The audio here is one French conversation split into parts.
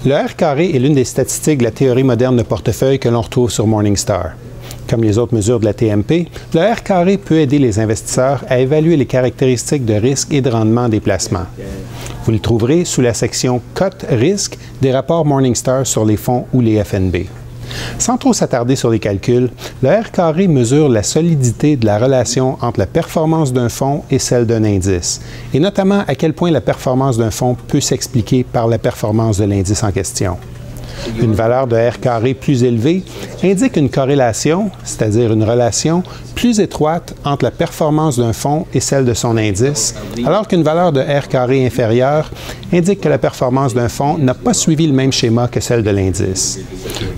Le R carré est l'une des statistiques de la théorie moderne de portefeuille que l'on retrouve sur Morningstar. Comme les autres mesures de la TMP, le R carré peut aider les investisseurs à évaluer les caractéristiques de risque et de rendement des placements. Vous le trouverez sous la section « Cote risque » des rapports Morningstar sur les fonds ou les FNB. Sans trop s'attarder sur les calculs, le R carré mesure la solidité de la relation entre la performance d'un fonds et celle d'un indice, et notamment à quel point la performance d'un fonds peut s'expliquer par la performance de l'indice en question. Une valeur de R carré plus élevée indique une corrélation, c'est-à-dire une relation plus étroite entre la performance d'un fonds et celle de son indice, alors qu'une valeur de R carré inférieure indique que la performance d'un fonds n'a pas suivi le même schéma que celle de l'indice.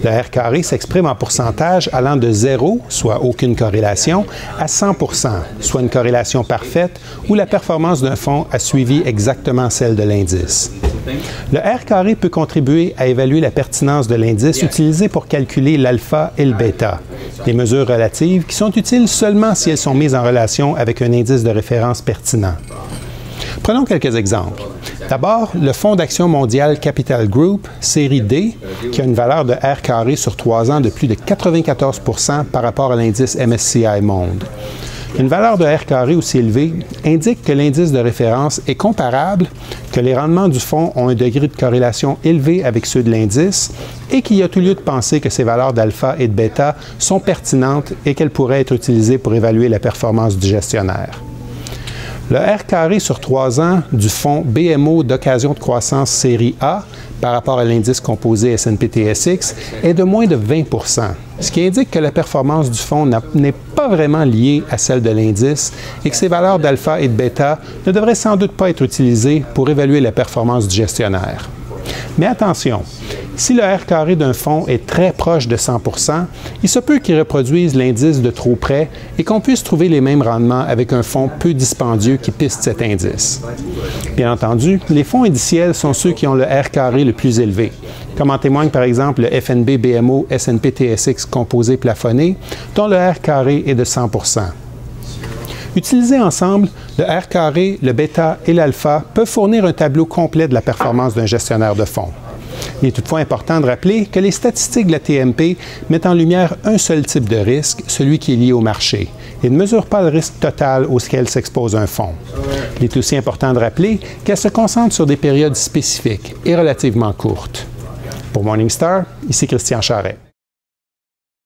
Le R carré s'exprime en pourcentage allant de 0, soit aucune corrélation, à 100 %, soit une corrélation parfaite, où la performance d'un fonds a suivi exactement celle de l'indice. Le R carré peut contribuer à évaluer la pertinence de l'indice utilisé pour calculer l'alpha et le bêta, des mesures relatives qui sont utiles seulement si elles sont mises en relation avec un indice de référence pertinent. Prenons quelques exemples. D'abord, le Fonds d'action mondial Capital Group, série D, qui a une valeur de R carré sur 3 ans de plus de 94 % par rapport à l'indice MSCI Monde. Une valeur de R carré aussi élevée indique que l'indice de référence est comparable, que les rendements du fonds ont un degré de corrélation élevé avec ceux de l'indice et qu'il y a tout lieu de penser que ces valeurs d'alpha et de bêta sont pertinentes et qu'elles pourraient être utilisées pour évaluer la performance du gestionnaire. Le R carré sur 3 ans du fonds BMO d'occasion de croissance série A par rapport à l'indice composé S&P/TSX est de moins de 20 %, ce qui indique que la performance du fonds n'est pas vraiment liée à celle de l'indice et que ces valeurs d'alpha et de bêta ne devraient sans doute pas être utilisées pour évaluer la performance du gestionnaire. Mais attention, si le R carré d'un fonds est très proche de 100 %, il se peut qu'il reproduise l'indice de trop près et qu'on puisse trouver les mêmes rendements avec un fonds peu dispendieux qui piste cet indice. Bien entendu, les fonds indiciels sont ceux qui ont le R carré le plus élevé, comme en témoigne par exemple le FNB BMO S&P/TSX composé plafonné, dont le R carré est de 100 %. Utilisés ensemble, le R carré, le bêta et l'alpha peuvent fournir un tableau complet de la performance d'un gestionnaire de fonds. Il est toutefois important de rappeler que les statistiques de la TMP mettent en lumière un seul type de risque, celui qui est lié au marché, et ne mesurent pas le risque total auquel s'expose un fonds. Il est aussi important de rappeler qu'elles se concentrent sur des périodes spécifiques et relativement courtes. Pour Morningstar, ici Christian Charret.